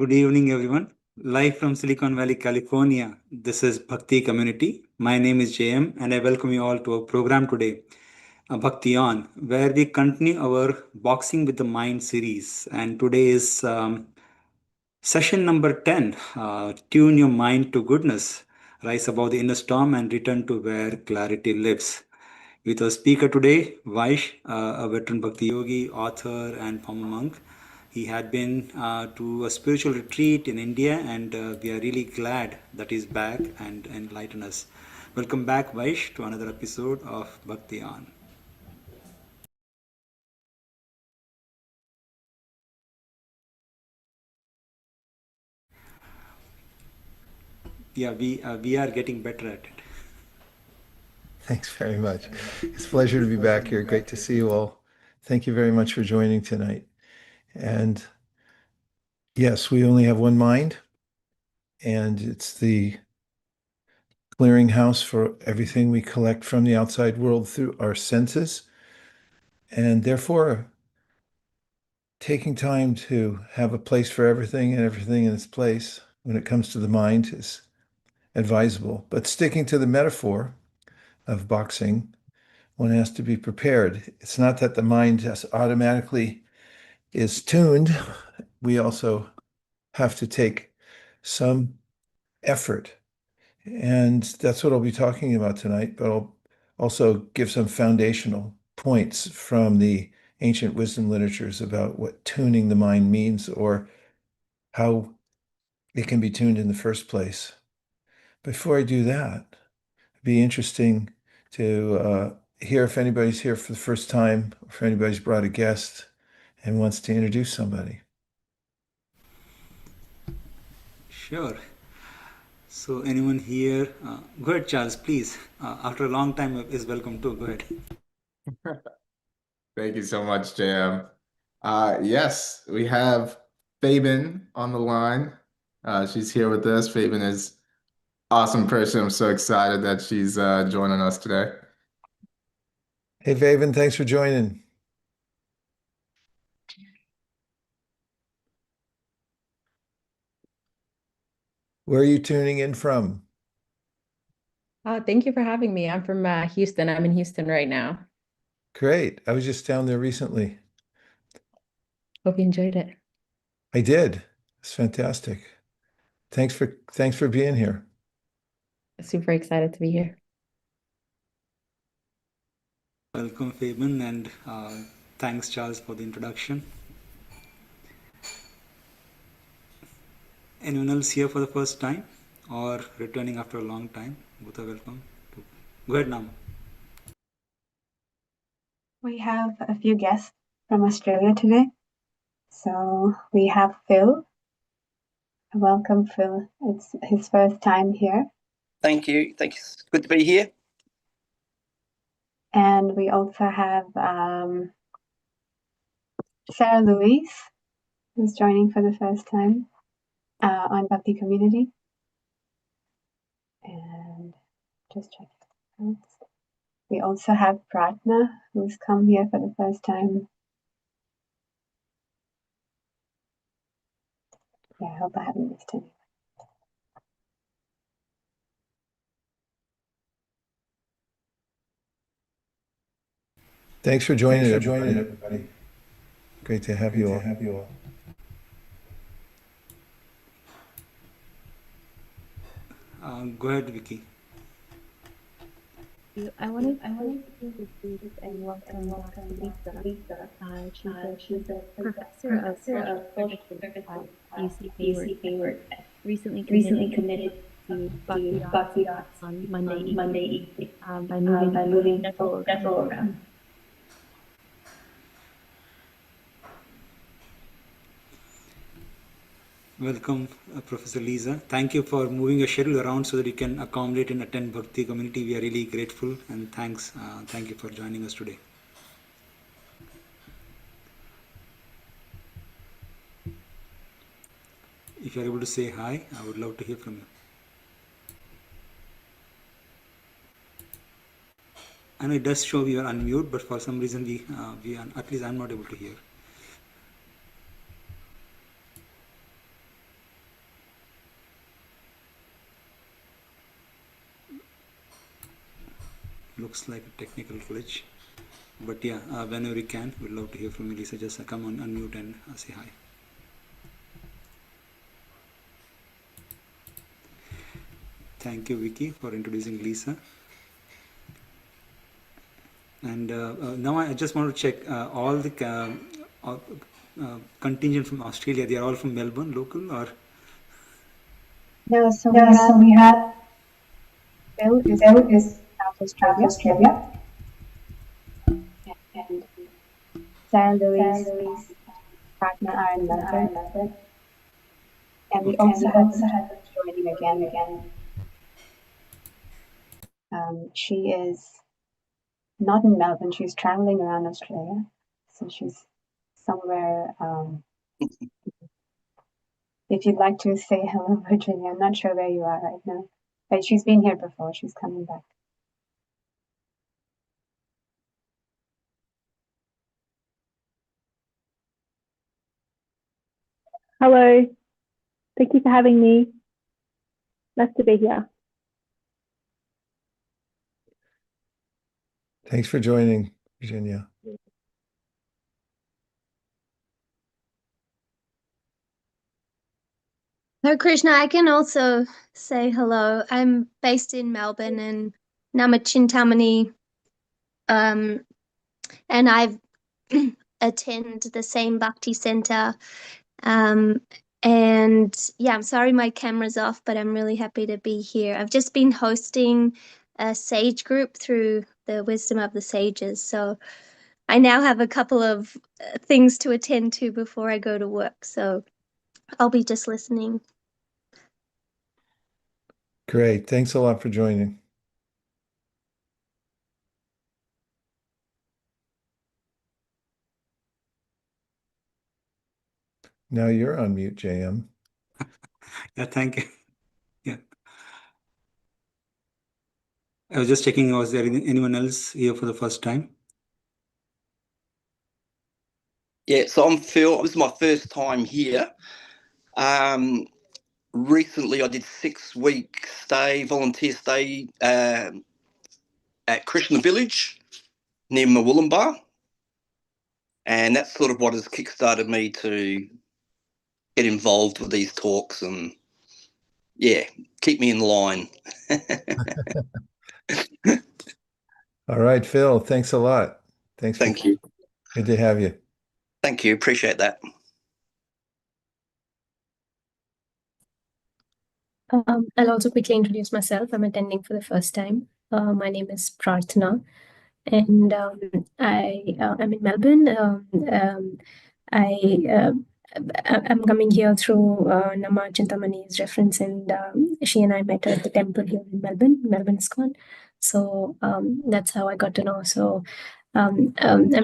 Good evening, everyone. Live from Silicon Valley, California. This is Bhakti Community. My name is JM, and I welcome you all to our program today, Bhakti On, where we continue our Boxing with the Mind series. And today is session number 10. Tune your mind to goodness, rise above the inner storm, and return to where clarity lives. With our speaker today, Vaish, a veteran Bhakti yogi, author, and former monk. He had been to a spiritual retreat in India, and we are really glad that he's back and enlighten us. Welcome back, Vaish, to another episode of Bhakti On. Yeah, we are getting better at it. Thanks very much. It's a pleasure to be back here. Great to see you all. Thank you very much for joining tonight. And yes, we only have one mind, and it's the clearinghouse for everything we collect from the outside world through our senses. And therefore, taking time to have a place for everything and everything in its place when it comes to the mind is advisable. But sticking to the metaphor of boxing, one has to be prepared. It's not that the mind just automatically is tuned. We also have to take some effort. And that's what I'll be talking about tonight, but I'll also give some foundational points from the ancient wisdom literatures about what tuning the mind means or how it can be tuned in the first place. Before I do that, it'd be interesting to hear if anybody's here for the first time, or if anybody's brought a guest and wants to introduce somebody. Sure. So, anyone here? Go ahead, Charles, please. After a long time, is welcome too. Go ahead. Thank you so much, JM. Yes, we have Fabian on the line. She's here with us. Fabian is awesome person. I'm so excited that she's joining us today. Hey, Vaven, thanks for joining. Where are you tuning in from? Thank you for having me. I'm from Houston. I'm in Houston right now. Great. I was just down there recently. Hope you enjoyed it. I did. It's fantastic. Thanks for being here. Super excited to be here. Welcome, Fabian, and thanks, Charles, for the introduction. Anyone else here for the first time or returning after a long time? Both are welcome. Go ahead, Nam. We have a few guests from Australia today. So we have Phil. Welcome, Phil. It's his first time here. Thank you. Thanks. Good to be here. And we also have Sarah Louise, who's joining for the first time on Bhakti Community. And just check. We also have Pratna, who's come here for the first time. Yeah, I hope I haven't missed any. Thanks for joining everybody. Great to have you all. Go ahead, Vicky. I wanted to introduce and welcome Lisa. She's a professor of social services at UC Hayward. Recently committed to Bhakti on Monday evening by moving the schedule around. Welcome, Professor Lisa. Thank you for moving your schedule around so that you can accommodate and attend Bhakti Community. We are really grateful and thanks. Thank you for joining us today. If you are able to say hi, I would love to hear from you. I know it does show you are unmute, but for some reason we at least I'm not able to hear. looks like a technical glitch. But yeah, whenever you can, we'd love to hear from you, Lisa. Just come on, unmute and say hi. Thank you, Vicky, for introducing Lisa. And now I just want to check all the contingent from Australia. They are all from Melbourne, local, or? No, so we have Phil is Phil is South South Australia, Australia, and Sarah Sarah Louise Louise, partner are in Melbourne, Melbourne, and we Okay. also have have joining again. She is not in Melbourne. She's traveling around Australia, so she's somewhere. If you'd like to say hello, Virginia, I'm not sure where you are right now, but she's been here before. She's coming back. Hello. Thank you for having me. Nice to be here. Thanks for joining, Virginia. Hello, Krishna. I can also say hello. I'm based in Melbourne and I'm a Chintamani, and I've attend the same Bhakti Center. And yeah, I'm sorry my camera's off, but I'm really happy to be here. I've just been hosting a sage group through the Wisdom of the Sages. So I now have a couple of things to attend to before I go to work. So I'll be just listening. Great. Thanks a lot for joining. Now you're on mute, JM. Yeah, thank you. Yeah. I was just checking, was there anyone else here for the first time? Yeah, so I'm Phil. This is my first time here. Recently, I did 6-week volunteer stay at Krishna Village near Mawulumbar. And that's sort of what has kickstarted me to get involved with these talks and, yeah, keep me in line. All right, Phil, thanks a lot. Thanks for Thank you. Good to have you. Thank you. Appreciate that. I'll also quickly introduce myself. I'm attending for the first time. My name is Prarthana, and I'm in Melbourne. I'm coming here through Nama Chintamani's reference, and she and I met at the temple here in Melbourne ISKCON. So that's how I got to know. So I'm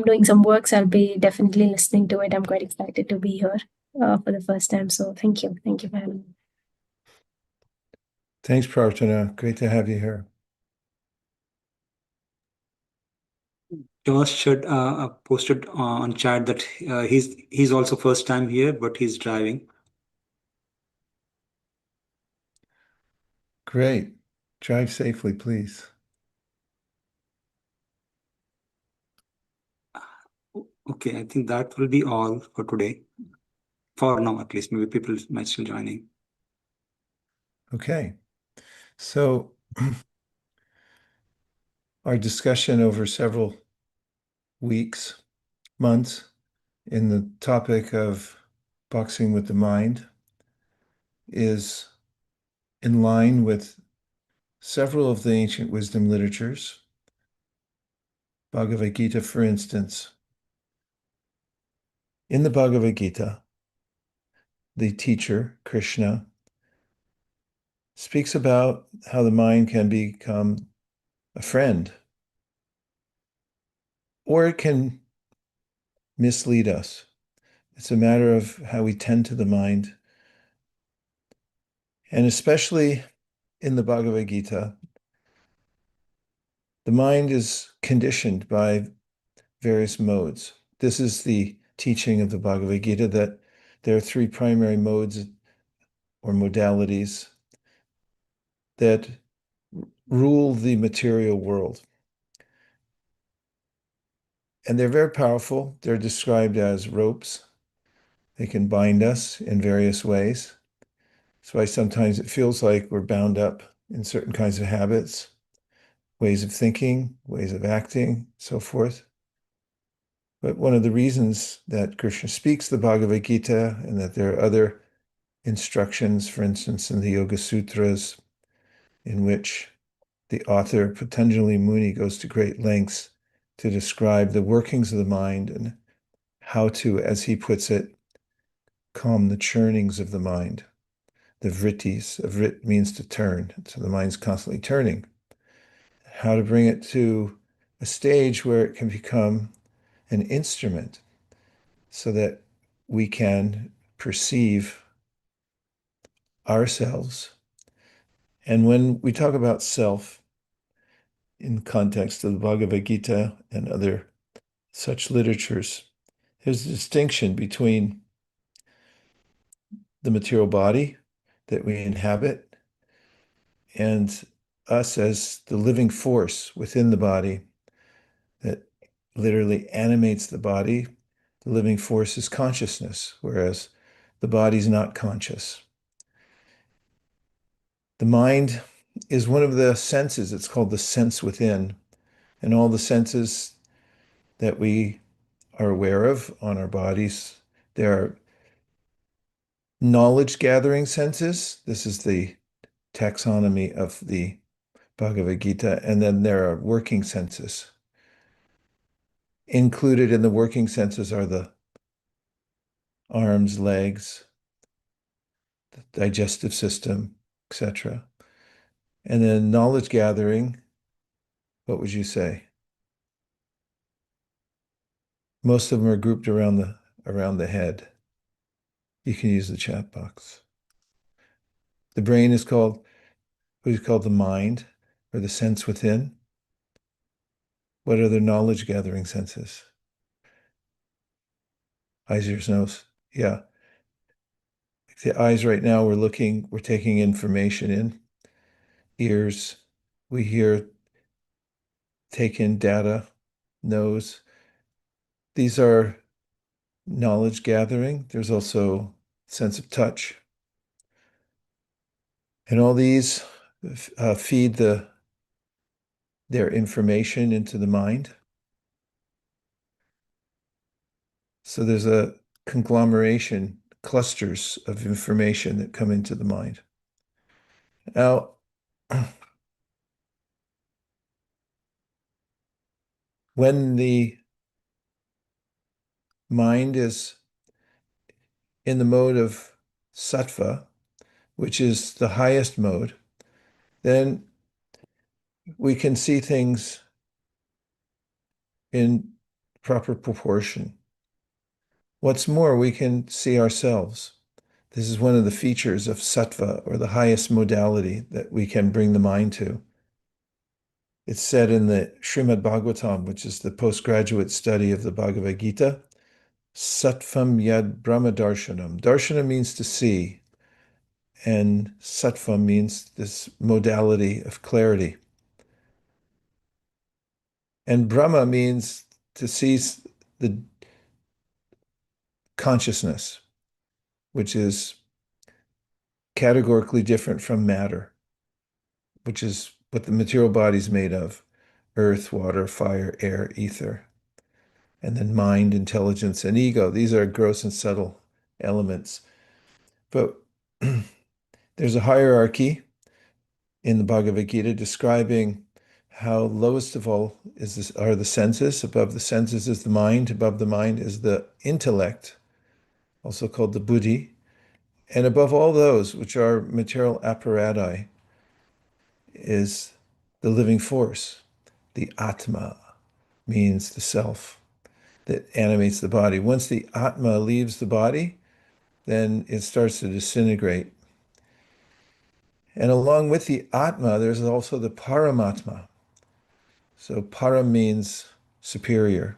doing some work, so I'll be definitely listening to it. I'm quite excited to be here for the first time. So thank you for having me. Thanks, Prarthana. Great to have you here. Josh should posted on chat that he's also first time here, but he's driving. Great. Drive safely, please. Okay, I think that will be all for today. For now, at least. Maybe people might still joining. Okay. So our discussion over several weeks, months, in the topic of boxing with the mind is in line with several of the ancient wisdom literatures. Bhagavad Gita, for instance. In the Bhagavad Gita, the teacher, Krishna, speaks about how the mind can become a friend, or it can mislead us. It's a matter of how we tend to the mind. And especially in the Bhagavad Gita, the mind is conditioned by various modes. This is the teaching of the Bhagavad Gita, that there are three primary modes or modalities that rule the material world. And they're very powerful. They're described as ropes. They can bind us in various ways. That's why sometimes it feels like we're bound up in certain kinds of habits, ways of thinking, ways of acting, so forth. But one of the reasons that Krishna speaks the Bhagavad Gita and that there are other instructions, for instance, in the Yoga Sutras, in which the author, Patanjali Muni, goes to great lengths to describe the workings of the mind and how to, as he puts it, calm the churnings of the mind. The vrittis, a vrit means to turn, so the mind's constantly turning. How to bring it to a stage where it can become an instrument so that we can perceive ourselves. And when we talk about self in context of the Bhagavad Gita and other such literatures, there's a distinction between the material body that we inhabit and us as the living force within the body that literally animates the body. The living force is consciousness, whereas the body's not conscious. The mind is one of the senses. It's called the sense within. And all the senses that we are aware of on our bodies, there are knowledge gathering senses. This is the taxonomy of the Bhagavad Gita. And then there are working senses. Included in the working senses are the arms, legs, the digestive system, etc. And then knowledge gathering, what would you say? Most of them are grouped around the head. You can use the chat box. The brain is called the mind or the sense within. What are the knowledge gathering senses? Eyes, ears, nose. Yeah. The eyes right now, we're taking information in. Ears, we hear, take in data. Nose, these are knowledge gathering. There's also sense of touch. And all these feed their information into the mind. So there's a conglomeration, clusters of information that come into the mind. Now, when the mind is in the mode of sattva, which is the highest mode, then we can see things in proper proportion. What's more, we can see ourselves. This is one of the features of sattva, or the highest modality that we can bring the mind to. It's said in the Srimad Bhagavatam, which is the postgraduate study of the Bhagavad Gita, Sattvam yad Brahma darshanam. Darshana means to see, and sattva means this modality of clarity. And Brahma means to see the consciousness, which is categorically different from matter, which is what the material body is made of: earth, water, fire, air, ether. And then mind, intelligence, and ego. These are gross and subtle elements. But there's a hierarchy in the Bhagavad Gita describing how lowest of all are the senses. Above the senses is the mind. Above the mind is the intellect, also called the buddhi. And above all those, which are material apparati, is the living force. The Atma means the self that animates the body. Once the Atma leaves the body, then it starts to disintegrate. And along with the Atma, there's also the Paramatma. So para means superior.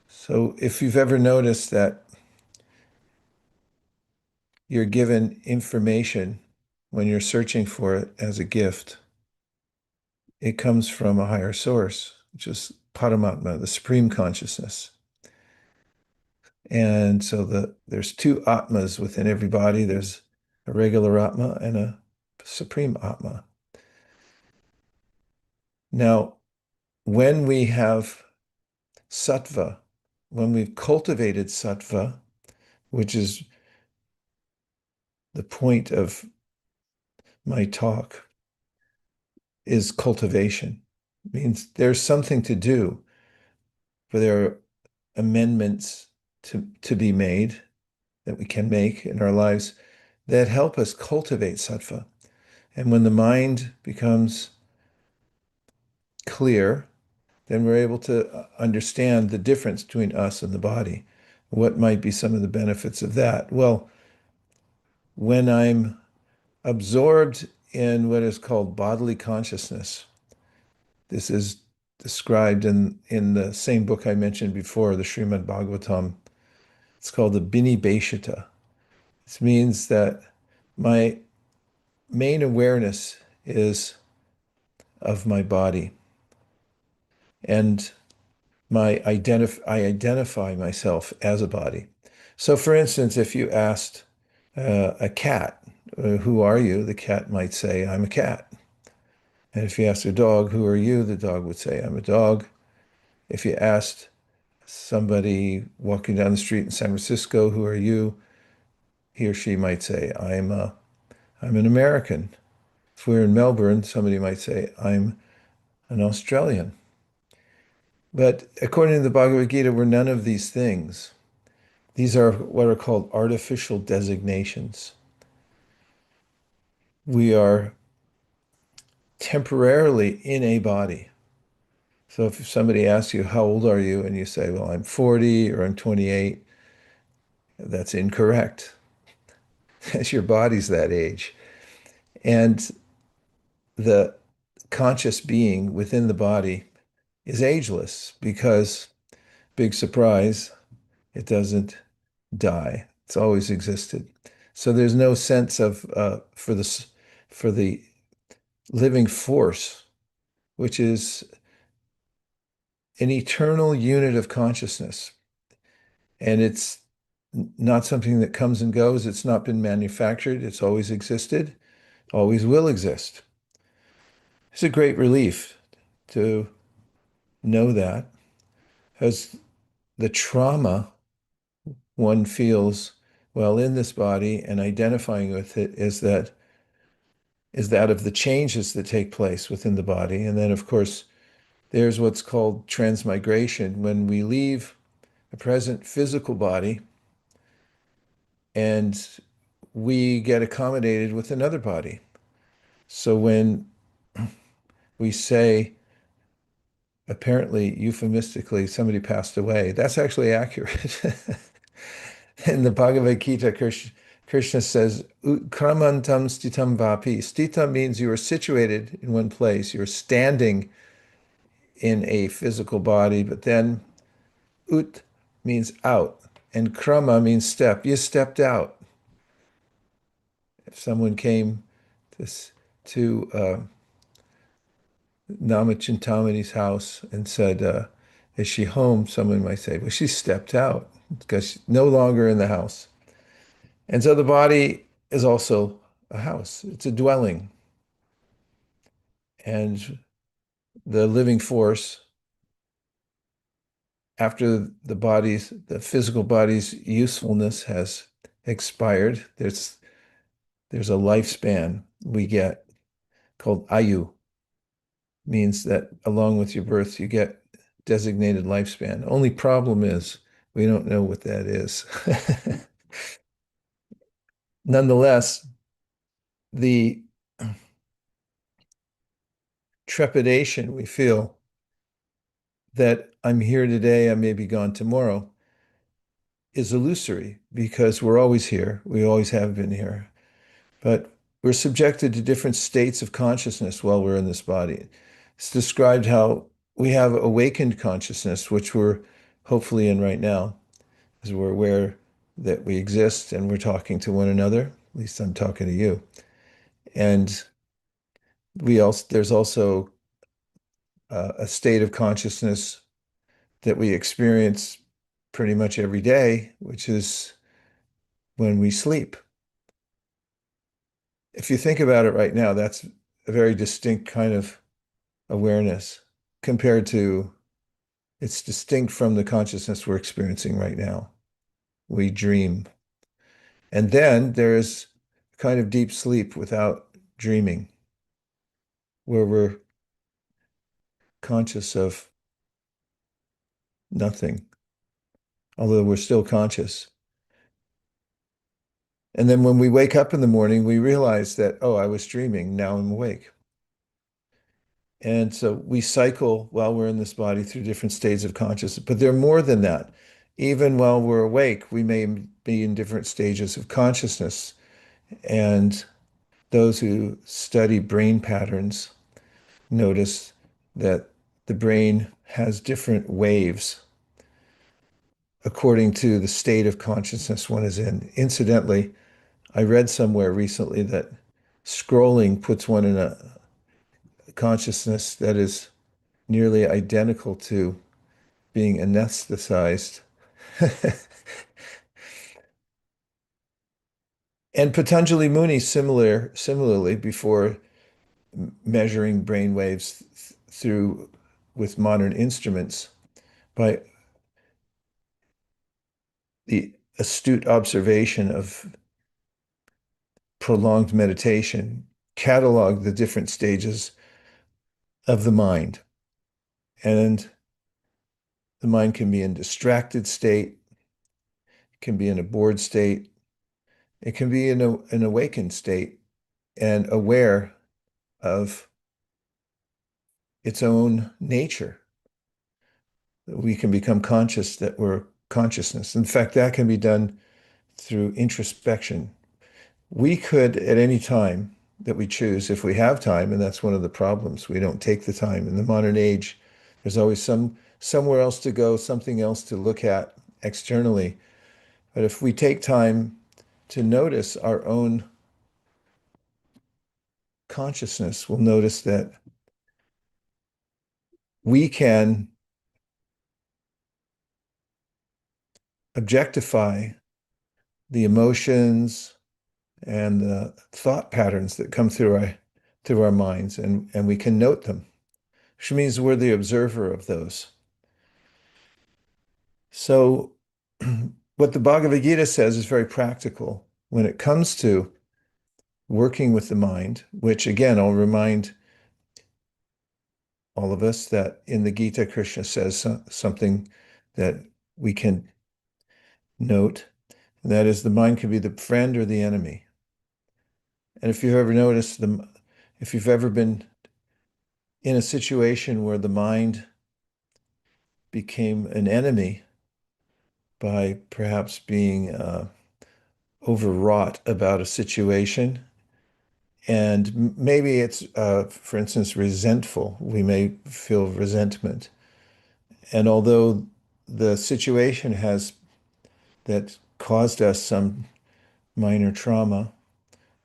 So if you've ever noticed that you're given information when you're searching for it as a gift, it comes from a higher source, which is Paramatma, the supreme consciousness. And so there's two Atmas within every body. There's a regular Atma and a supreme Atma. Now, when we have sattva, when we've cultivated sattva, which is the point of my talk, is cultivation. It means there's something to do, but there are amendments to be made that we can make in our lives that help us cultivate sattva. And when the mind becomes clear, then we're able to understand the difference between us and the body. What might be some of the benefits of that? Well, when I'm absorbed in what is called bodily consciousness, this is described in the same book I mentioned before, the Srimad Bhagavatam. It's called the Bini Beshita. This means that my main awareness is of my body. And I identify myself as a body. So for instance, if you asked a cat, who are you? The cat might say, I'm a cat. And if you asked a dog, who are you? The dog would say, I'm a dog. If you asked somebody walking down the street in San Francisco, who are you? He or she might say, I'm an American. If we're in Melbourne, somebody might say, I'm an Australian. But according to the Bhagavad Gita, we're none of these things. These are what are called artificial designations. We are temporarily in a body. So if somebody asks you, how old are you? And you say, well, I'm 40 or I'm 28, that's incorrect. Your body's that age. And the conscious being within the body is ageless because, big surprise, it doesn't die. It's always existed. So there's no sense of for the living force, which is an eternal unit of consciousness. And it's not something that comes and goes. It's not been manufactured. It's always existed, always will exist. It's a great relief to know that, because the trauma one feels while in this body and identifying with it is that of the changes that take place within the body. And then, of course, there's what's called transmigration, when we leave a present physical body and we get accommodated with another body. So when we say, apparently, euphemistically, somebody passed away, that's actually accurate. In the Bhagavad Gita, Krishna says, Kramantam stitam vapi. Stita means you are situated in one place. You're standing in a physical body, but then ut means out, and krama means step. You stepped out. If someone came to Namachintamani's house and said, is she home? Someone might say, well, she stepped out because she's no longer in the house. And so the body is also a house. It's a dwelling. And the living force, after the physical body's usefulness has expired, there's a lifespan we get called ayu. Means that along with your birth, you get designated lifespan. Only problem is we don't know what that is. Nonetheless, the trepidation we feel that I'm here today, I may be gone tomorrow, is illusory because we're always here. We always have been here. But we're subjected to different states of consciousness while we're in this body. It's described how we have awakened consciousness, which we're hopefully in right now, as we're aware that we exist and we're talking to one another. At least I'm talking to you. And there's also a state of consciousness that we experience pretty much every day, which is when we sleep. If you think about it right now, that's a very distinct kind of awareness compared to, it's distinct from the consciousness we're experiencing right now. We dream. And then there's kind of deep sleep without dreaming, where we're conscious of nothing, although we're still conscious. And then when we wake up in the morning, we realize that, oh, I was dreaming, now I'm awake. And so we cycle while we're in this body through different states of consciousness, but they're more than that. Even while we're awake, we may be in different stages of consciousness. And those who study brain patterns notice that the brain has different waves according to the state of consciousness one is in. Incidentally, I read somewhere recently that scrolling puts one in a consciousness that is nearly identical to being anesthetized. And Patanjali Muni similarly, before measuring brain waves through with modern instruments, by the astute observation of prolonged meditation, cataloged the different stages of the mind. And the mind can be in distracted state, can be in a bored state, it can be in an awakened state and aware of its own nature. We can become conscious that we're consciousness. In fact, that can be done through introspection. We could, at any time that we choose, if we have time, and that's one of the problems, we don't take the time. In the modern age, there's always somewhere else to go, something else to look at externally. But if we take time to notice our own consciousness, we'll notice that we can objectify the emotions and the thought patterns that come through our minds, and we can note them, which means we're the observer of those. So what the Bhagavad Gita says is very practical when it comes to working with the mind, which again, I'll remind all of us that in the Gita, Krishna says something that we can note, and that is the mind can be the friend or the enemy. And if you've ever noticed if you've ever been in a situation where the mind became an enemy by perhaps being overwrought about a situation, and maybe it's, for instance, resentful. We may feel resentment. And although the situation that caused us some minor trauma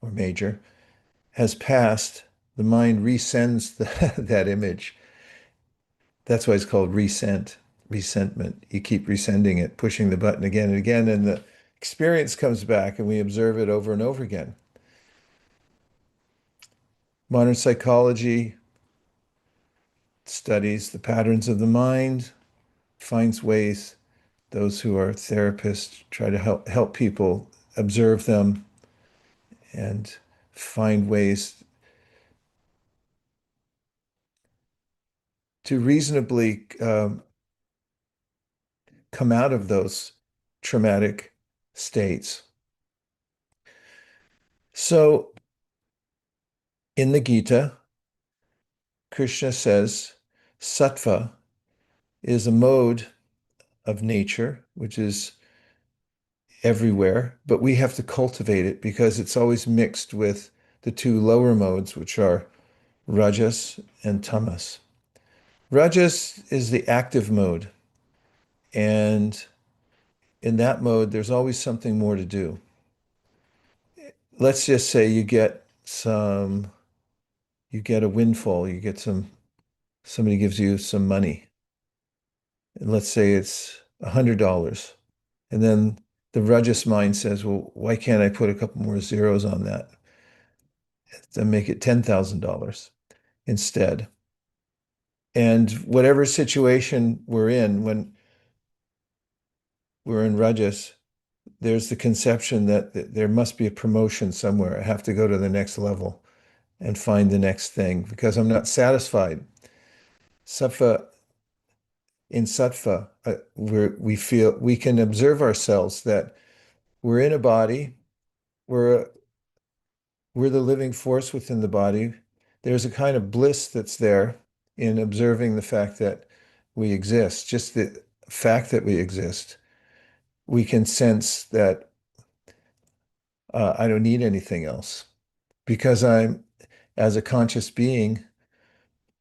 or major has passed, the mind resends that image. That's why it's called resentment. You keep resending it, pushing the button again and again, and the experience comes back and we observe it over and over again. Modern psychology studies the patterns of the mind, finds ways, those who are therapists try to help people observe them and find ways to reasonably come out of those traumatic states. So in the Gita, Krishna says sattva is a mode of nature, which is everywhere, but we have to cultivate it because it's always mixed with the two lower modes, which are rajas and tamas. Rajas is the active mode, and in that mode, there's always something more to do. Let's just say you get a windfall, somebody gives you some money, and let's say it's $100. And then the Rajas mind says, well, why can't I put a couple more zeros on that to make it $10,000 instead? And whatever situation we're in, when we're in Rajas, there's the conception that there must be a promotion somewhere. I have to go to the next level and find the next thing because I'm not satisfied. Sattva, in sattva, we feel we can observe ourselves that we're in a body, we're the living force within the body. There's a kind of bliss that's there in observing the fact that we exist, just the fact that we exist. We can sense that I don't need anything else because as a conscious being,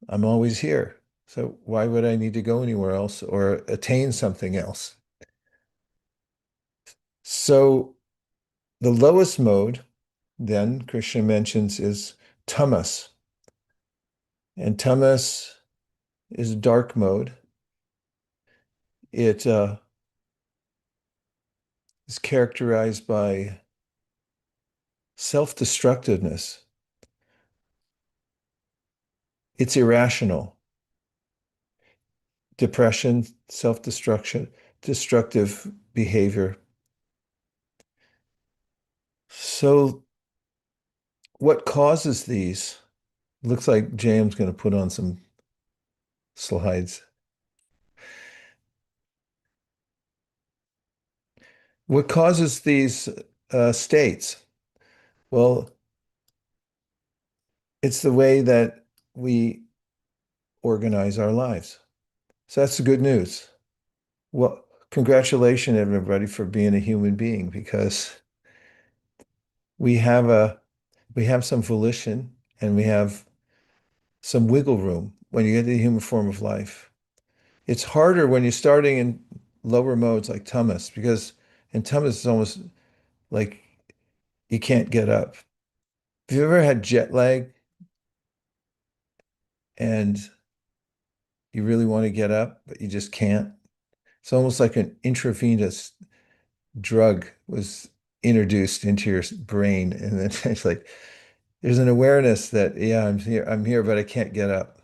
I'm always here. So why would I need to go anywhere else or attain something else? So the lowest mode, then Krishna mentions, is tamas. And tamas is dark mode. It is characterized by self-destructiveness. It's irrational. Depression, self-destruction, destructive behavior. So what causes these? Looks like James going to put on some slides. What causes these states? Well, it's the way that we organize our lives. So that's the good news. Well, congratulations, everybody, for being a human being, because we have some volition and we have some wiggle room when you get to the human form of life. It's harder when you're starting in lower modes like tamas, because in tamas it's almost like you can't get up. Have you ever had jet lag and you really want to get up, but you just can't? It's almost like an intravenous drug was introduced into your brain. And then it's like, there's an awareness that, yeah, I'm here, but I can't get up.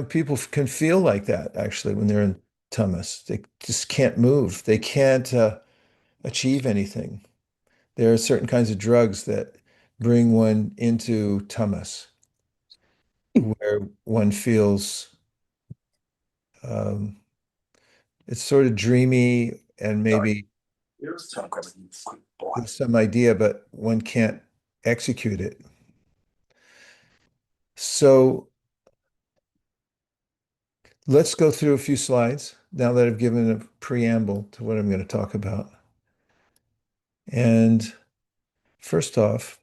People can feel like that actually when they're in tamas. They just can't move. They can't achieve anything. There are certain kinds of drugs that bring one into tamas, where one feels um, it's sort of dreamy and maybe with some idea, but one can't execute it. So let's go through a few slides now that I've given a preamble to what I'm going to talk about. And first off,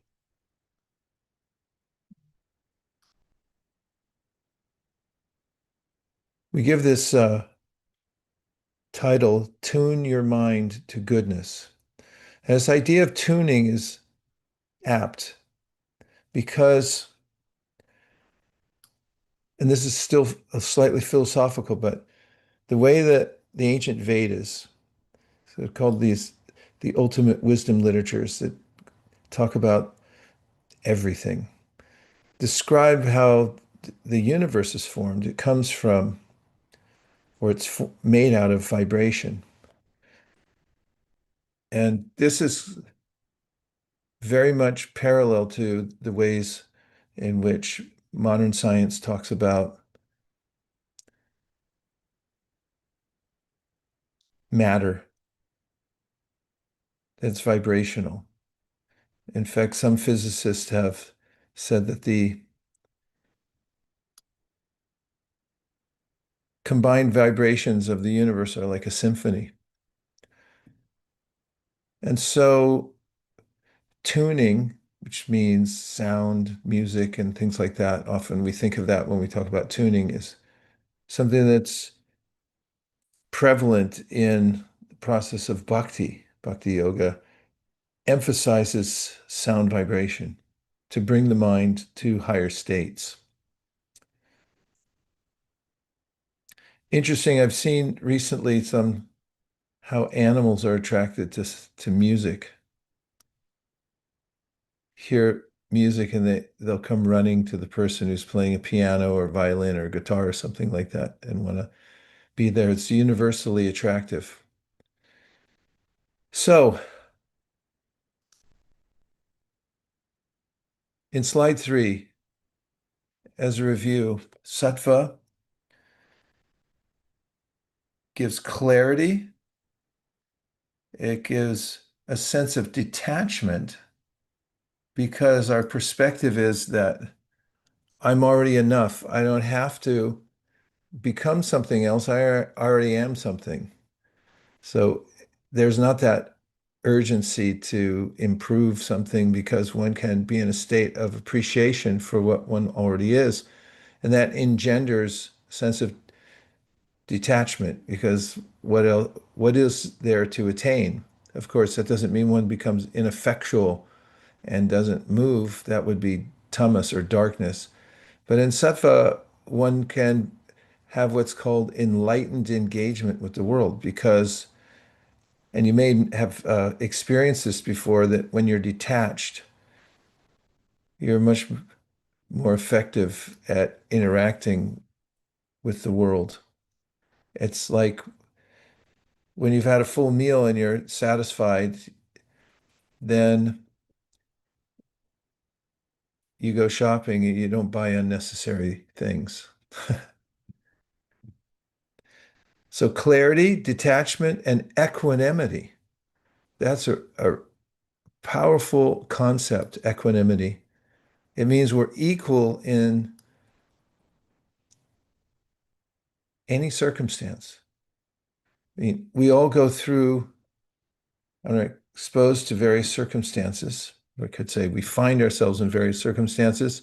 we give this title, Tune Your Mind to Goodness. And this idea of tuning is apt because, and this is still slightly philosophical, but the way that the ancient Vedas, so they're called the ultimate wisdom literatures that talk about everything, describe how the universe is formed. It comes from, or it's made out of vibration. And this is very much parallel to the ways in which modern science talks about matter. It's vibrational. In fact, some physicists have said that the combined vibrations of the universe are like a symphony. And so tuning, which means sound, music, and things like that, often we think of that when we talk about tuning, is something that's prevalent in the process of bhakti. Bhakti yoga emphasizes sound vibration to bring the mind to higher states. Interesting. I've seen recently some how animals are attracted to music. Hear music and they'll come running to the person who's playing a piano or violin or guitar or something like that and want to be there. It's universally attractive. So in slide 3, as a review, sattva gives clarity. It gives a sense of detachment because our perspective is that I'm already enough. I don't have to become something else. I already am something. So there's not that urgency to improve something because one can be in a state of appreciation for what one already is. And that engenders a sense of detachment because what is there to attain? Of course, that doesn't mean one becomes ineffectual and doesn't move. That would be tamas or darkness. But in sattva, one can have what's called enlightened engagement with the world because, and you may have experienced this before, that when you're detached, you're much more effective at interacting with the world. It's like when you've had a full meal and you're satisfied, then you go shopping and you don't buy unnecessary things. So clarity, detachment, and equanimity. That's a powerful concept, equanimity. It means we're equal in any circumstance. I mean, we all go through, are exposed to various circumstances. We could say we find ourselves in various circumstances,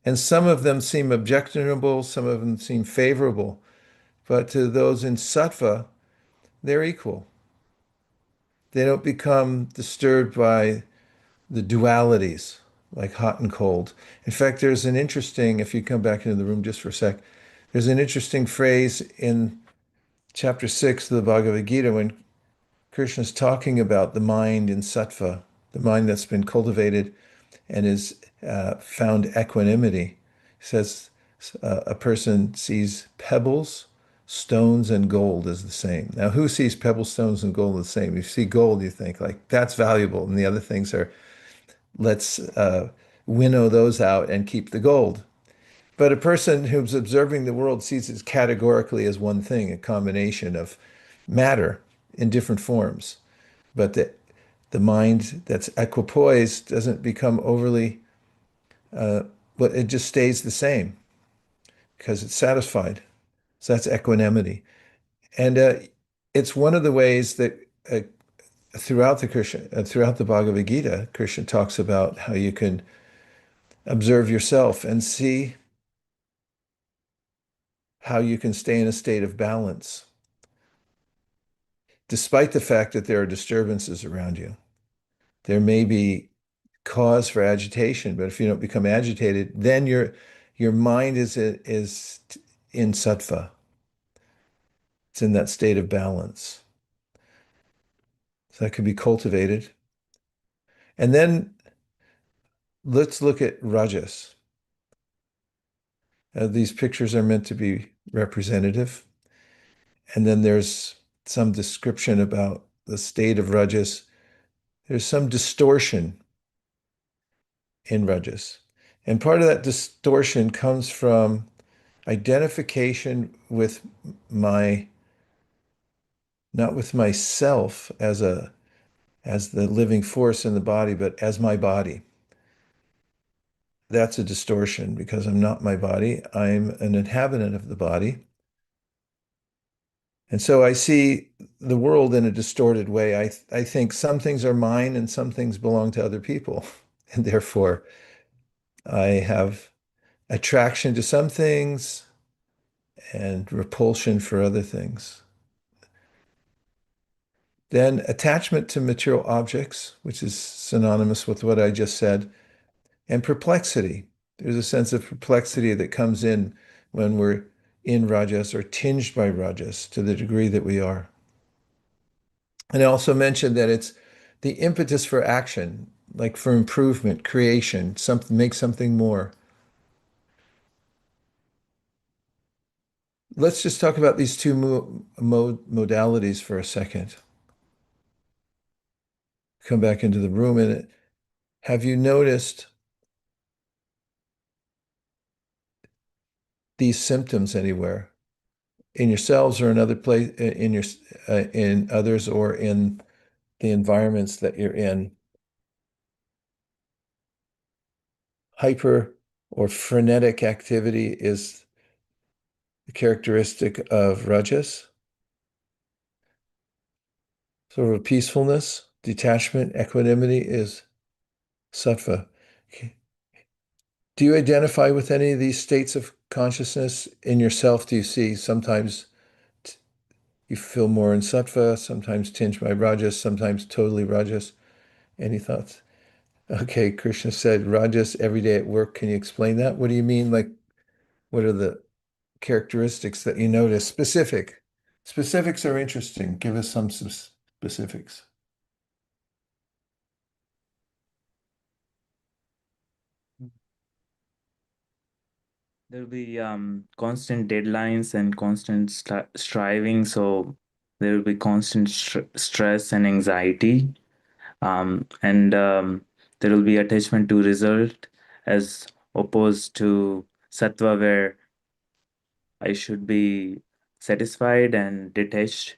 and some of them seem objectionable, some of them seem favorable. But to those in sattva, they're equal. They don't become disturbed by the dualities like hot and cold. In fact, there's an interesting, if you come back into the room just for a sec, there's an interesting phrase in chapter 6 of the Bhagavad Gita when Krishna's talking about the mind in sattva, the mind that's been cultivated and is found equanimity. He says a person sees pebbles, stones, and gold as the same. Now, who sees pebbles, stones, and gold as the same? If you see gold, you think like that's valuable, and the other things are let's winnow those out and keep the gold. But a person who's observing the world sees it categorically as one thing, a combination of matter in different forms. But the mind that's equipoised doesn't become overly, but it just stays the same because it's satisfied. So that's equanimity. And it's one of the ways that throughout the Bhagavad Gita, Krishna talks about how you can observe yourself and see how you can stay in a state of balance, despite the fact that there are disturbances around you. There may be cause for agitation, but if you don't become agitated, then your mind is in sattva. It's in that state of balance. So that can be cultivated. And then let's look at rajas. These pictures are meant to be representative. And then there's some description about the state of rajas. There's some distortion in rajas. And part of that distortion comes from identification with not with myself as the living force in the body, but as my body. That's a distortion because I'm not my body. I'm an inhabitant of the body. And so I see the world in a distorted way. I think some things are mine and some things belong to other people. And therefore, I have attraction to some things and repulsion for other things. Then attachment to material objects, which is synonymous with what I just said, and perplexity. There's a sense of perplexity that comes in when we're in rajas or tinged by rajas to the degree that we are. And I also mentioned that it's the impetus for action, like for improvement, creation, something, make something more. Let's just talk about these two modalities for a second. Come back into the room, and have you noticed these symptoms anywhere in yourselves or in other place in others or in the environments that you're in? Hyper or frenetic activity is a characteristic of rajas. Sort of peacefulness, detachment, equanimity is sattva. Okay. Do you identify with any of these states of consciousness in yourself? Do you see sometimes you feel more in sattva, sometimes tinged by rajas, sometimes totally rajas? Any thoughts? Okay, Krishna said rajas every day at work. Can you explain that? What do you mean? Like, what are the characteristics that you notice? Specifics are interesting. Give us some specifics. There'll be constant deadlines and constant striving, so there will be constant stress and anxiety, and there will be attachment to result as opposed to sattva, where I should be satisfied and detached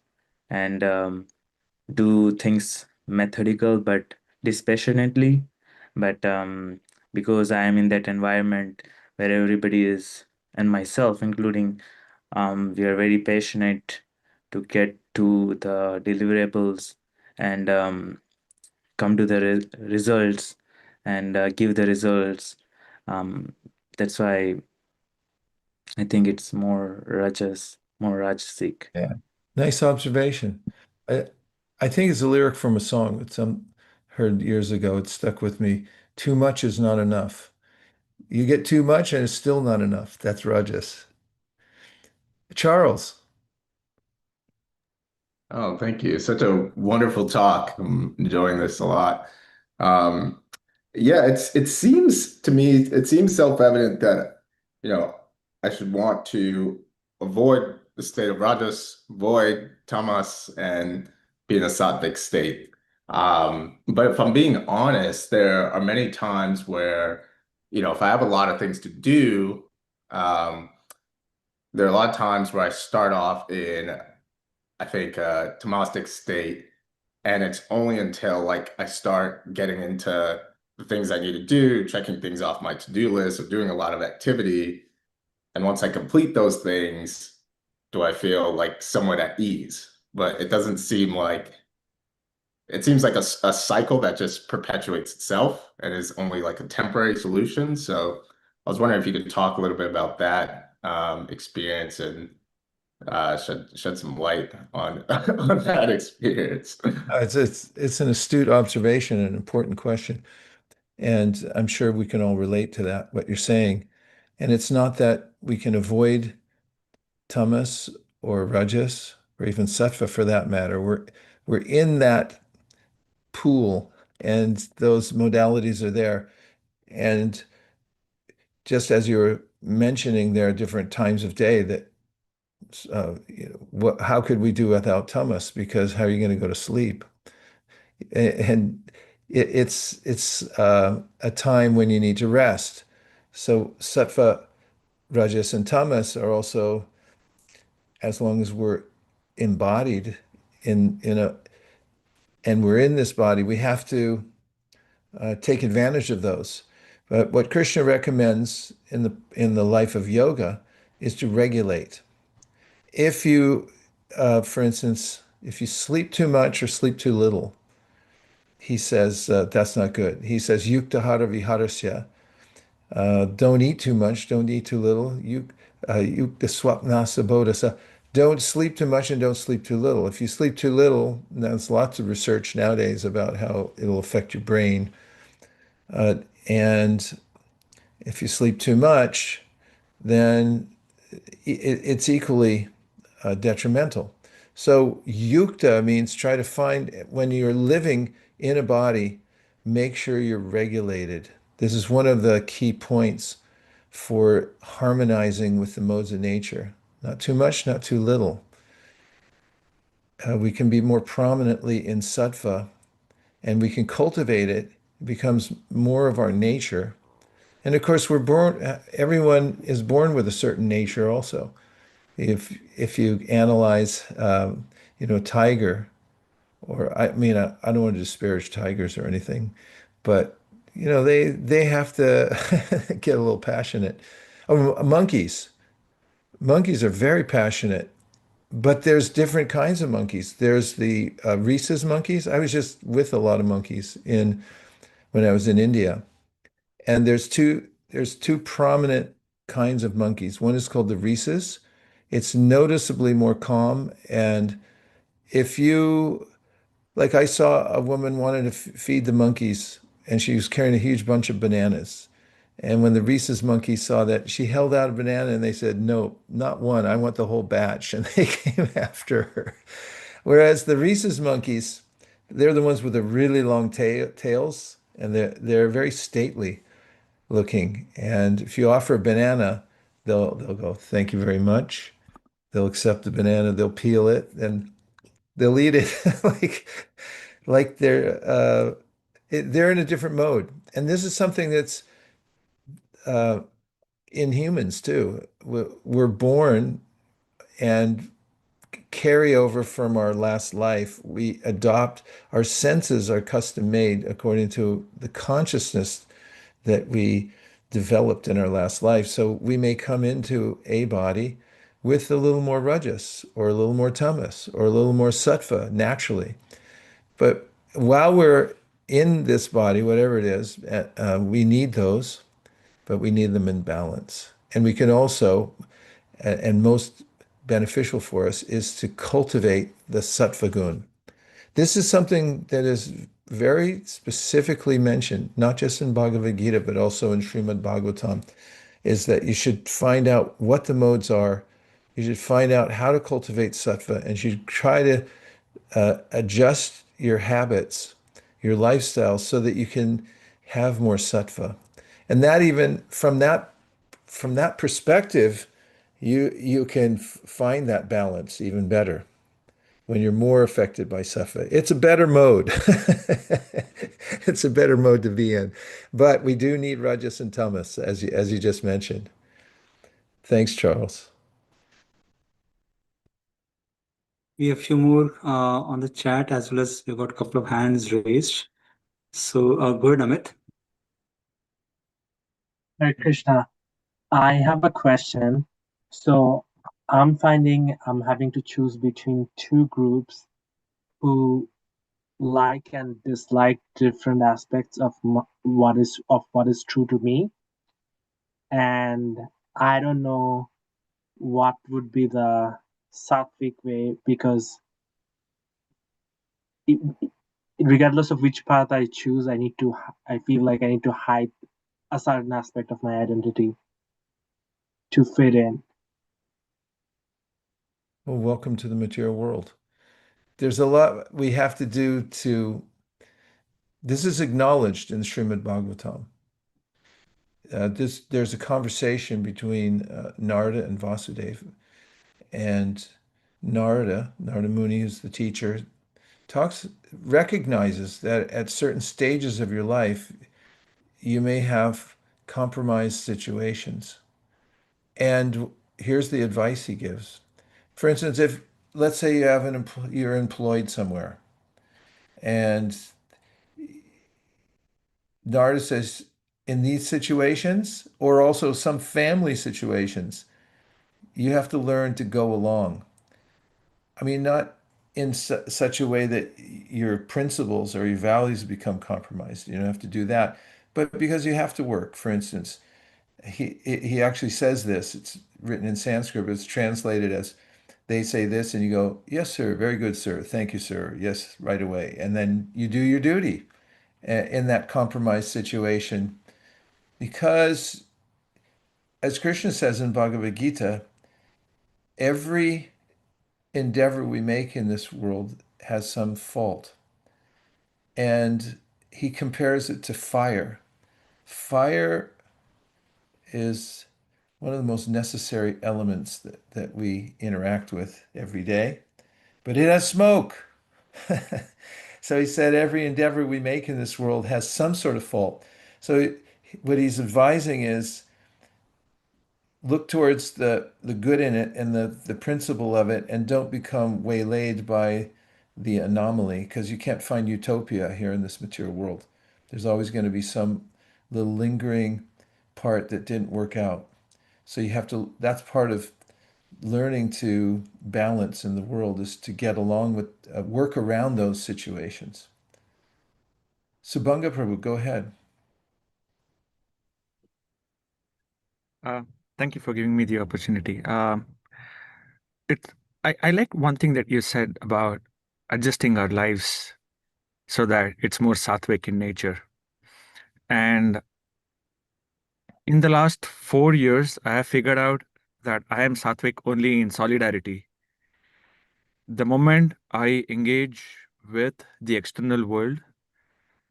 and do things methodical but dispassionately. But because I am in that environment where everybody is, and myself including, we are very passionate to get to the deliverables and come to the results and give the results. That's why I think it's more rajasic. Yeah. Nice observation. I, I think it's a lyric from a song that some heard years ago. It stuck with me. Too much is not enough. You get too much and it's still not enough. That's rajas. Charles. Oh, thank you. Such a wonderful talk. I'm enjoying this a lot. Um, yeah, it seems to me, it seems self-evident that, you know, I should want to avoid the state of rajas, avoid tamas, and be in a sattvic state. But if I'm being honest, there are many times where, if I have a lot of things to do, um, there are a lot of times where I start off in, I think, a tamastic state, and it's only until like I start getting into the things I need to do, checking things off my to-do list, or doing a lot of activity. And once I complete those things, do I feel like somewhat at ease. But it doesn't seem like it seems like a cycle that just perpetuates itself and is only like a temporary solution. So I was wondering if you could talk a little bit about that experience and shed some light on on that experience. It's an astute observation and an important question. And I'm sure we can all relate to that, what you're saying. And it's not that we can avoid tamas or rajas or even sattva for that matter. We're in that pool and those modalities are there. And just as you were mentioning, there are different times of day that how could we do without tamas? Because how are you going to go to sleep? And it's a time when you need to rest. So sattva, rajas, and tamas are also, as long as we're embodied in a and we're in this body, we have to take advantage of those. But what Krishna recommends in the life of yoga is to regulate. If you, for instance, if you sleep too much or sleep too little, he says that's not good. He says yuktahara viharasya. Don't eat too much, don't eat too little. Yukta swapnasa bodhasa. Don't sleep too much and don't sleep too little. If you sleep too little, there's lots of research nowadays about how it'll affect your brain. And if you sleep too much, then it's equally detrimental. So yukta means try to find, when you're living in a body, make sure you're regulated. This is one of the key points for harmonizing with the modes of nature. Not too much, not too little. We can be more prominently in sattva, and we can cultivate it. It becomes more of our nature. And of course, we're born, everyone is born with a certain nature also. If you analyze, tiger, or I mean, I don't want to disparage tigers or anything, but they have to get a little passionate. Oh, monkeys are very passionate, but there's different kinds of monkeys. There's the rhesus monkeys. I was just with a lot of monkeys in when I was in India, and there's two prominent kinds of monkeys. One is called the rhesus. It's noticeably more calm, and if you like, I saw a woman wanted to feed the monkeys, and she was carrying a huge bunch of bananas. And when the rhesus monkeys saw that, she held out a banana, and they said, "No, not one. I want the whole batch." And they came after her. Whereas the rhesus monkeys, they're the ones with the really long tails, and they're very stately looking. And if you offer a banana, they'll go, "Thank you very much." They'll accept the banana, they'll peel it, and they'll eat it like they're in a different mode. And this is something that's uh, in humans too. We're born and carry over from our last life. We adopt, our senses are custom made according to the consciousness that we developed in our last life. So we may come into a body with a little more rajas or a little more tamas or a little more sattva naturally. But while we're in this body, whatever it is, we need those, but we need them in balance. And we can also, and most beneficial for us, is to cultivate the sattva gun. This is something that is very specifically mentioned, not just in Bhagavad Gita, but also in Srimad Bhagavatam, is that you should find out what the modes are. You should find out how to cultivate sattva, and you should try to adjust your habits, your lifestyle, so that you can have more sattva. And that even from that perspective, you can find that balance even better when you're more affected by sattva. It's a better mode. It's a better mode to be in. But we do need rajas and tamas, as you just mentioned. Thanks, Charles. We have a few more on the chat, as well as we've got a couple of hands raised. So go ahead, Amit. Hare Krishna. I have a question. So I'm finding I'm having to choose between two groups who like and dislike different aspects of what is true to me, and I don't know what would be the sattvic way, because it, regardless of which path I choose, I feel like I need to hide a certain aspect of my identity to fit in. Well, welcome to the material world. There's a lot we have to do to. This is acknowledged in Srimad Bhagavatam. There's a conversation between Narada and Vasudeva, and Narada Muni, who's the teacher, recognizes that at certain stages of your life, you may have compromised situations. And here's the advice he gives. For instance, if let's say you're employed somewhere, and Narada says, in these situations, or also some family situations, you have to learn to go along. I mean, not in such a way that your principles or your values become compromised. You don't have to do that, but because you have to work. For instance, he actually says this. It's written in Sanskrit, but it's translated as, they say this, and you go, "Yes, sir. Very good, sir. Thank you, sir. Yes, right away." And then you do your duty in that compromised situation, because, as Krishna says in Bhagavad Gita, every endeavor we make in this world has some fault. And he compares it to fire. Fire is one of the most necessary elements that we interact with every day, but it has smoke. So he said every endeavor we make in this world has some sort of fault. So what he's advising is look towards the good in it and the principle of it, and don't become waylaid by the anomaly, because you can't find utopia here in this material world. There's always going to be some little lingering part that didn't work out. So you have to, that's part of learning to balance in the world, is to get along with, work around those situations. Subhanga Prabhu, go ahead. Thank you for giving me the opportunity. It's I like one thing that you said about adjusting our lives so that it's more sattvic in nature. And in the last 4 years, I have figured out that I am sattvic only in solidarity. The moment I engage with the external world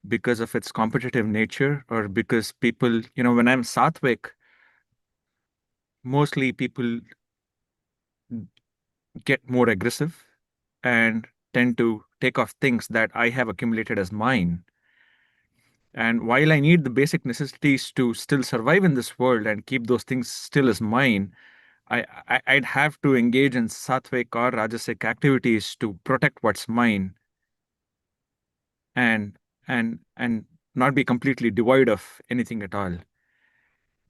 because of its competitive nature, or because people, when I'm sattvic, mostly people get more aggressive and tend to take off things that I have accumulated as mine. And while I need the basic necessities to still survive in this world and keep those things still as mine, I'd have to engage in sattvic or rajasic activities to protect what's mine, and and not be completely devoid of anything at all.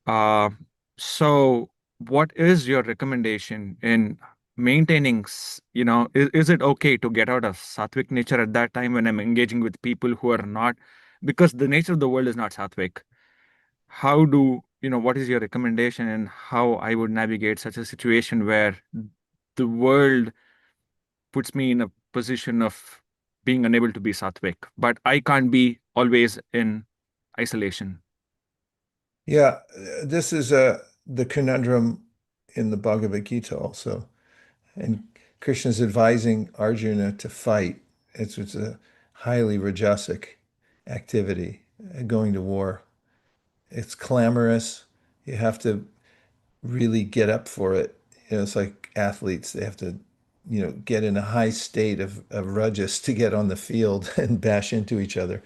Uh, so what is your recommendation in maintaining, is it okay to get out of sattvic nature at that time when I'm engaging with people who are not, because the nature of the world is not sattvic? What is your recommendation and how I would navigate such a situation where the world puts me in a position of being unable to be sattvic, but I can't be always in isolation? Yeah, this is the conundrum in the Bhagavad Gita also. And Krishna's advising Arjuna to fight. It's a highly rajasic activity, going to war. It's clamorous. You have to really get up for it. It's like athletes, they have to, get in a high state of rajas to get on the field and bash into each other.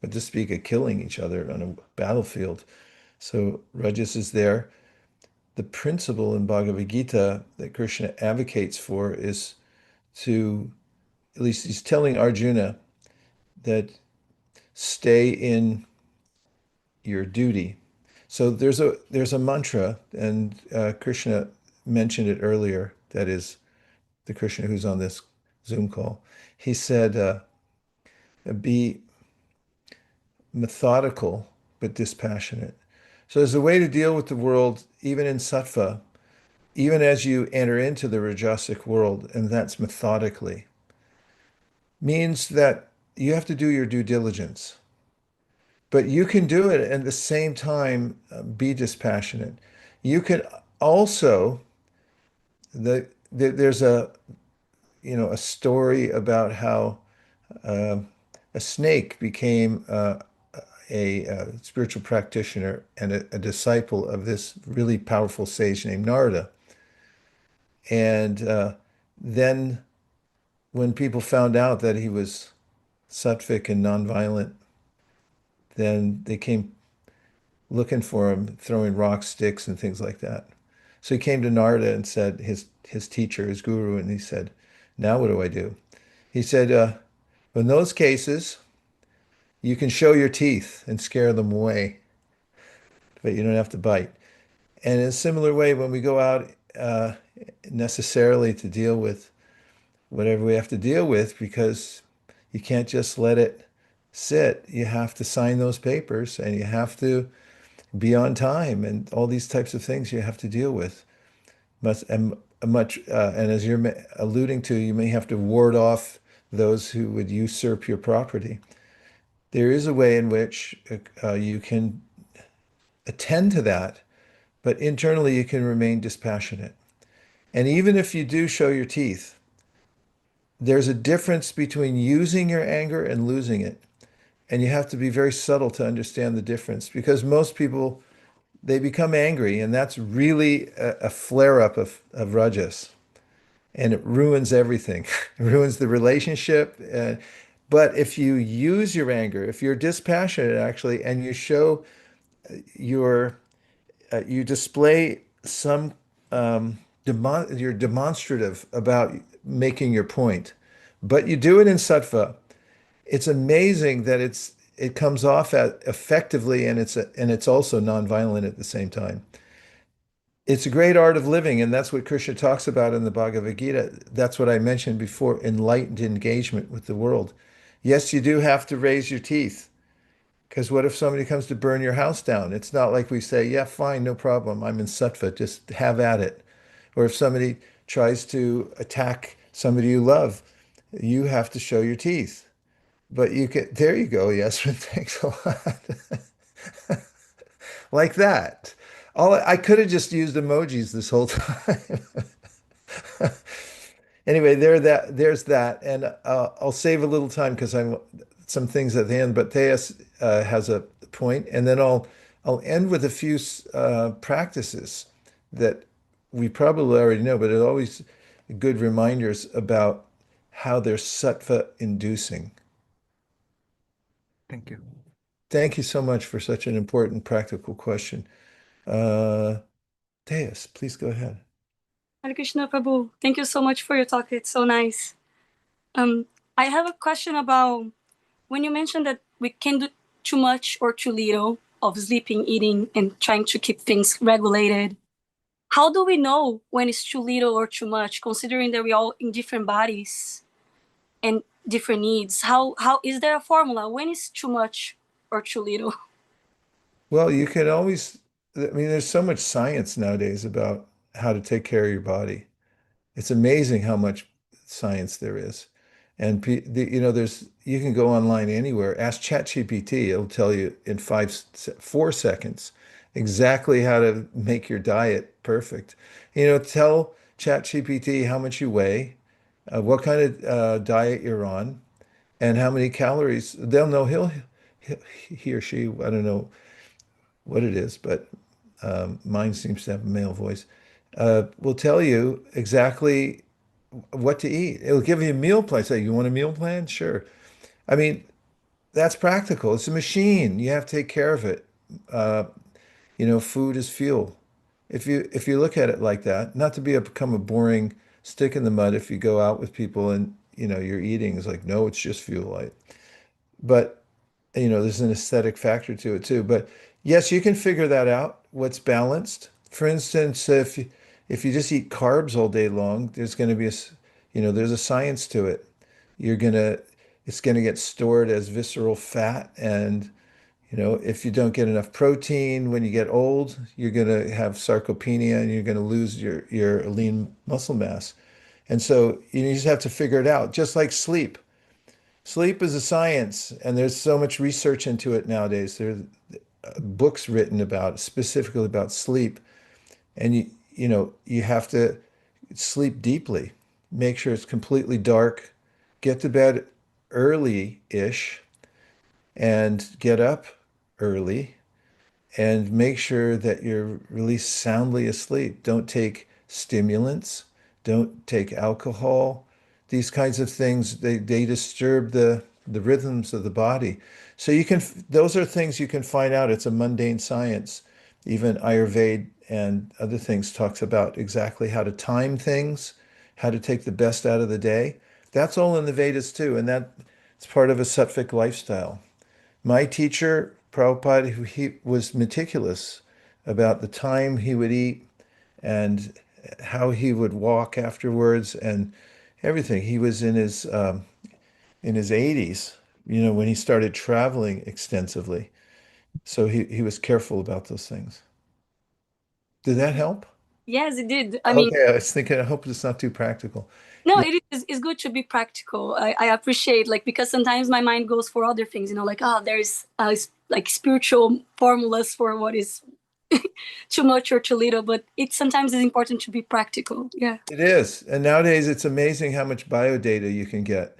But to speak of killing each other on a battlefield. So rajas is there. The principle in Bhagavad Gita that Krishna advocates for is to, at least he's telling Arjuna that stay in your duty. So there's a mantra, and Krishna mentioned it earlier. That is the Krishna who's on this Zoom call. He said, "Be methodical but dispassionate." So there's a way to deal with the world, even in sattva, even as you enter into the rajasic world, and that's methodically. Means that you have to do your due diligence. But you can do it at the same time, be dispassionate. You can also, there's a story about how a snake became a spiritual practitioner and a disciple of this really powerful sage named Narada. And then when people found out that he was sattvic and nonviolent, then they came looking for him, throwing rocks, sticks, and things like that. So he came to Narada and said, his teacher, his guru, and he said, "Now what do I do?" He said, "In those cases, you can show your teeth and scare them away, but you don't have to bite." And in a similar way, when we go out necessarily to deal with whatever we have to deal with, because you can't just let it sit, you have to sign those papers, and you have to be on time, and all these types of things you have to deal with. And as you're alluding to, you may have to ward off those who would usurp your property. There is a way in which you can attend to that, but internally you can remain dispassionate. And even if you do show your teeth, there's a difference between using your anger and losing it. And you have to be very subtle to understand the difference, because most people, they become angry, and that's really a flare-up of rajas. And it ruins everything. It ruins the relationship. But if you use your anger, if you're dispassionate actually, and you show your, you display some, you're demonstrative about making your point, but you do it in sattva, it's amazing that it comes off effectively, and it's also nonviolent at the same time. It's a great art of living, and that's what Krishna talks about in the Bhagavad Gita. That's what I mentioned before, enlightened engagement with the world. Yes, you do have to raise your teeth, because what if somebody comes to burn your house down? It's not like we say, yeah, fine, no problem, I'm in sattva, just have at it. Or if somebody tries to attack somebody you love, you have to show your teeth. But you can, there you go, Yasmin, thanks a lot. Like that. I could have just used emojis this whole time. Anyway, there's that, and I'll save a little time because I'm some things at the end. But Theus has a point, and then I'll end with a few practices that we probably already know, but it's always good reminders about how they're sattva inducing. Thank you. Thank you so much for such an important practical question. Theus, please go ahead. Hare Krishna Prabhu, thank you so much for your talk. It's so nice. I have a question about when you mentioned that we can do too much or too little of sleeping, eating, and trying to keep things regulated. How do we know when it's too little or too much, considering that we're all in different bodies and different needs? How is there a formula? When is too much or too little? Well, you can always, I mean, there's so much science nowadays about how to take care of your body. It's amazing how much science there is. And you can go online anywhere, ask ChatGPT, it'll tell you in 4 seconds exactly how to make your diet perfect. Tell ChatGPT how much you weigh, what kind of diet you're on, and how many calories. They'll know he or she, I don't know what it is, but mine seems to have a male voice, will tell you exactly what to eat. It'll give you a meal plan. Say, you want a meal plan? Sure. I mean, that's practical. It's a machine. You have to take care of it. Food is fuel. If you look at it like that, not to become a boring stick in the mud if you go out with people and you're eating is like, no, it's just fuel. But there's an aesthetic factor to it too. But yes, you can figure that out, what's balanced. For instance, if you just eat carbs all day long, there's going to be there's a science to it. It's going to get stored as visceral fat. And, if you don't get enough protein when you get old, you're going to have sarcopenia and you're going to lose your lean muscle mass. And so you just have to figure it out, just like sleep. Sleep is a science, and there's so much research into it nowadays. There's books written specifically about sleep, and you have to sleep deeply. Make sure it's completely dark. Get to bed early-ish, and get up early, and make sure that you're really soundly asleep. Don't take stimulants. Don't take alcohol. These kinds of things, they disturb the rhythms of the body. So those are things you can find out. It's a mundane science. Even Ayurveda and other things talks about exactly how to time things, how to take the best out of the day. That's all in the Vedas too, and that's part of a sattvic lifestyle. My teacher, Prabhupada, he was meticulous about the time he would eat and how he would walk afterwards and everything. He was in his 80s, when he started traveling extensively. So he was careful about those things. Did that help? Yes, it did. I mean, Okay, I was thinking, I hope it's not too practical. no, it is. It's good to be practical. I appreciate because sometimes my mind goes for other things. There's like spiritual formulas for what is too much or too little, but it sometimes is important to be practical. Yeah. It is. And nowadays it's amazing how much biodata you can get.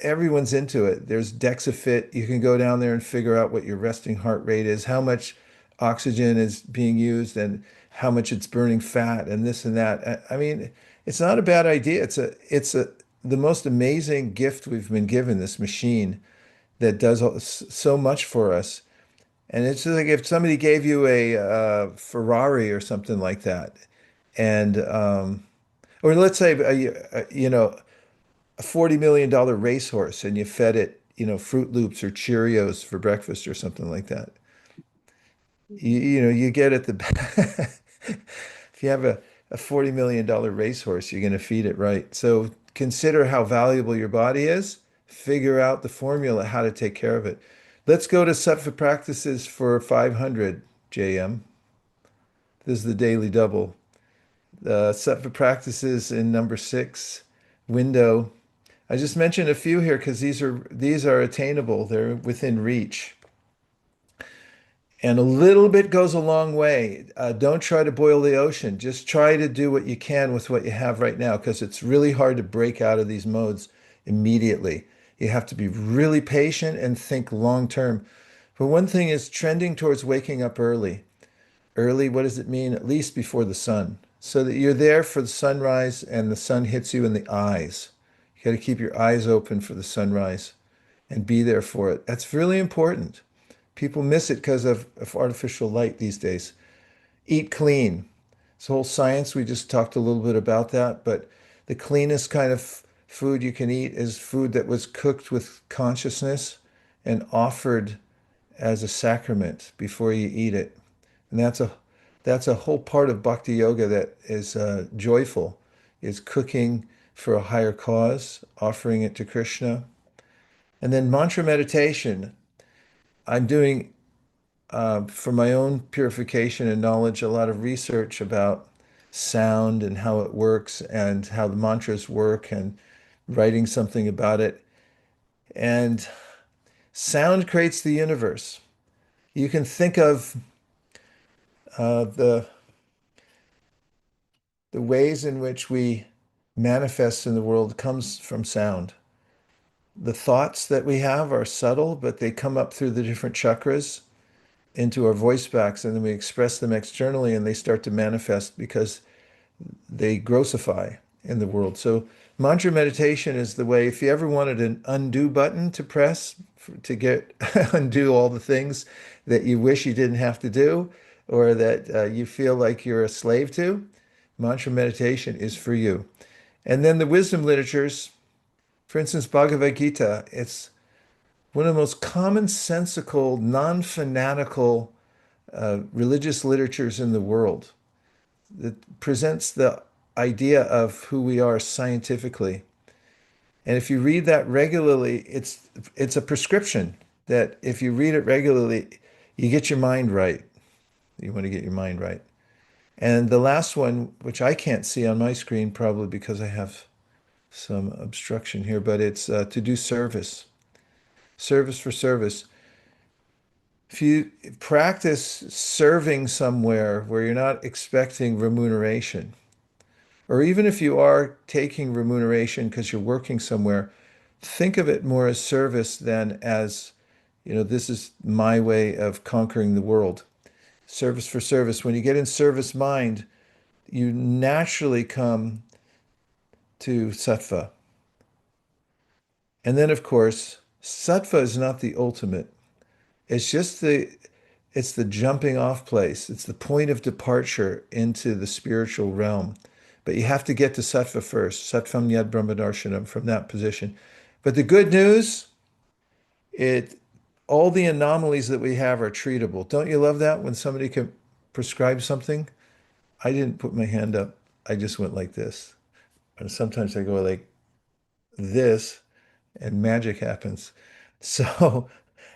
Everyone's into it. There's DexaFit. You can go down there and figure out what your resting heart rate is, how much oxygen is being used, and how much it's burning fat, and this and that. I mean, it's not a bad idea. It's the most amazing gift we've been given, this machine that does so much for us. And it's like if somebody gave you a Ferrari or something like that, and or let's say you know, a $40 million racehorse, and you fed it, you know, Fruit Loops or Cheerios for breakfast or something like that. You know, you get at the if you have a $40 million racehorse, you're going to feed it right. So consider how valuable your body is. Figure out the formula how to take care of it. Let's go to Sattva practices for 500, JM. This is the daily double. Sattva practices in number 6, window. I just mentioned a few here because these are attainable. They're within reach. And a little bit goes a long way. Don't try to boil the ocean. Just try to do what you can with what you have right now, because it's really hard to break out of these modes immediately. You have to be really patient and think long term. But one thing is trending towards waking up early. Early, what does it mean? At least before the sun, so that you're there for the sunrise and the sun hits you in the eyes. You got to keep your eyes open for the sunrise and be there for it. That's really important. People miss it because of artificial light these days. Eat clean. This whole science, we just talked a little bit about that, but the cleanest kind of food you can eat is food that was cooked with consciousness and offered as a sacrament before you eat it. And that's a whole part of bhakti yoga that is joyful, is cooking for a higher cause, offering it to Krishna. And then mantra meditation. I'm doing, for my own purification and knowledge, a lot of research about sound and how it works and how the mantras work, and writing something about it. And sound creates the universe. You can think of the ways in which we manifest in the world comes from sound. The thoughts that we have are subtle, but they come up through the different chakras into our voice box, and then we express them externally, and they start to manifest because they grossify in the world. So mantra meditation is the way. If you ever wanted an undo button to press to get undo all the things that you wish you didn't have to do, or that you feel like you're a slave to, mantra meditation is for you. And then the wisdom literatures, for instance, Bhagavad Gita, it's one of the most commonsensical, non-fanatical religious literatures in the world that presents the idea of who we are scientifically. And if you read that regularly, it's a prescription that if you read it regularly, you get your mind right. You want to get your mind right. And the last one, which I can't see on my screen, probably because I have some obstruction here, but it's to do service. Service for service. If you practice serving somewhere where you're not expecting remuneration, or even if you are taking remuneration because you're working somewhere, think of it more as service than as, you know, this is my way of conquering the world. Service for service. When you get in service mind, you naturally come to sattva. And then, of course, sattva is not the ultimate. It's just it's the jumping off place. It's the point of departure into the spiritual realm. But you have to get to sattva first, sattvam yad brahmadarshanam, from that position. But the good news, all the anomalies that we have are treatable. Don't you love that when somebody can prescribe something? I didn't put my hand up. I just went like this. And sometimes I go like this, and magic happens. So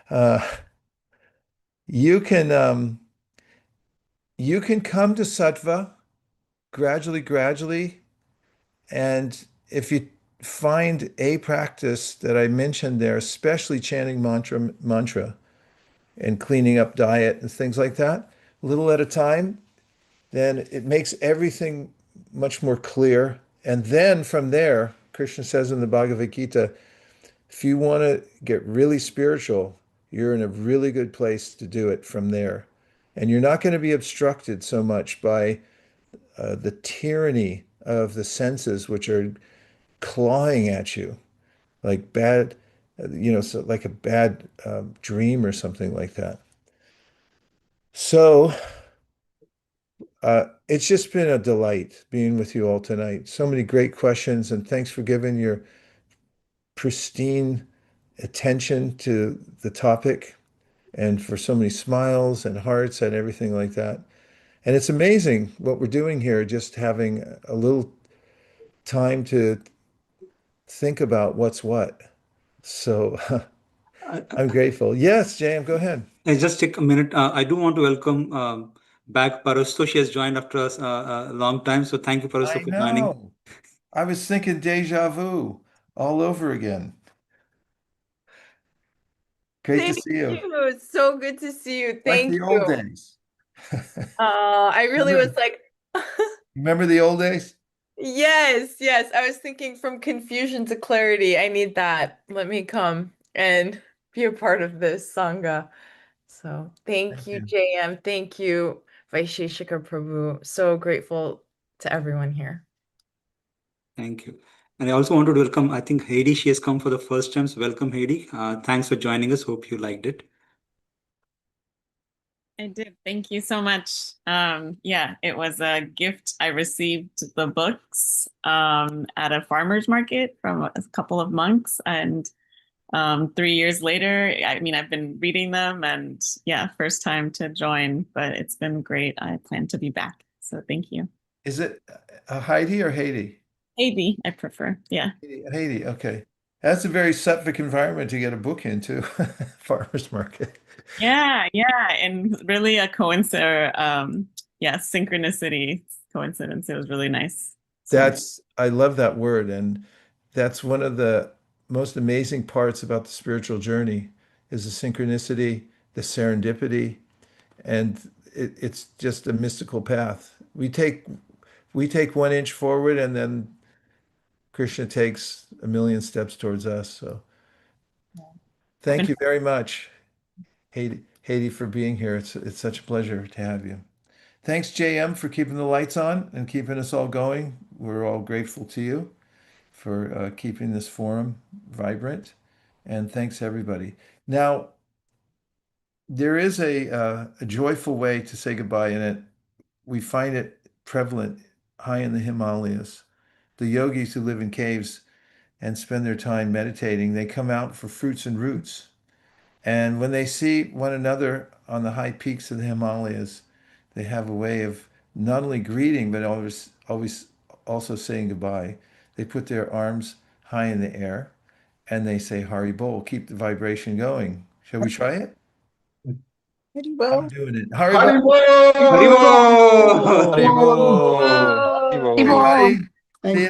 uh, you can you can come to sattva gradually, and if you find a practice that I mentioned there, especially chanting mantra, and cleaning up diet and things like that, a little at a time, then it makes everything much more clear. And then from there, Krishna says in the Bhagavad Gita, if you want to get really spiritual, you're in a really good place to do it from there. And you're not going to be obstructed so much by the tyranny of the senses, which are clawing at you like bad, so like a bad dream or something like that. So it's just been a delight being with you all tonight. So many great questions, and thanks for giving your pristine attention to the topic and for so many smiles and hearts and everything like that. And it's amazing what we're doing here, just having a little time to think about what's what. So I'm grateful. Yes, James, go ahead. Just take a minute. I do want to welcome back Parasto. She has joined after us a long time. So thank you, Parasto, for joining. I was thinking deja vu all over again. Great to see you. It's so good to see you. Like Thank the you. old days. I really was like, Remember the old days? yes. I was thinking from confusion to clarity. I need that. Let me come and be a part of this Sangha. So thank you, JM. Thank you, Vaisheshika Prabhu. So grateful to everyone here. Thank you. And I also wanted to welcome, I think, Heidi. She has come for the first time. So welcome, Heidi. Thanks for joining us. Hope you liked it. I did. Thank you so much. Yeah, it was a gift. I received the books at a farmer's market from a couple of monks. And 3 years later, I mean, I've been reading them and yeah, first time to join, but it's been great. I plan to be back. So thank you. Is it Heidi or Haiti? Haiti, I prefer. Yeah. Haiti, okay. That's a very Sattvic environment to get a book into, farmer's market. Yeah, and really a coincidence. Synchronicity, coincidence. It was really nice. I love that word, and that's one of the most amazing parts about the spiritual journey is the synchronicity, the serendipity, and it's just a mystical path. We take 1 inch forward, and then Krishna takes a million steps towards us. So thank you very much, Haiti, for being here. It's such a pleasure to have you. Thanks, JM, for keeping the lights on and keeping us all going. We're all grateful to you for keeping this forum vibrant. And thanks, everybody. Now, there is a joyful way to say goodbye, and we find it prevalent high in the Himalayas. The yogis who live in caves and spend their time meditating, they come out for fruits and roots. And when they see one another on the high peaks of the Himalayas, they have a way of not only greeting, but always also saying goodbye. They put their arms high in the air and they say, Hari Bol, keep the vibration going. Shall we try it? I'm doing it. Hari Bol! Hari Bol! Everybody, see you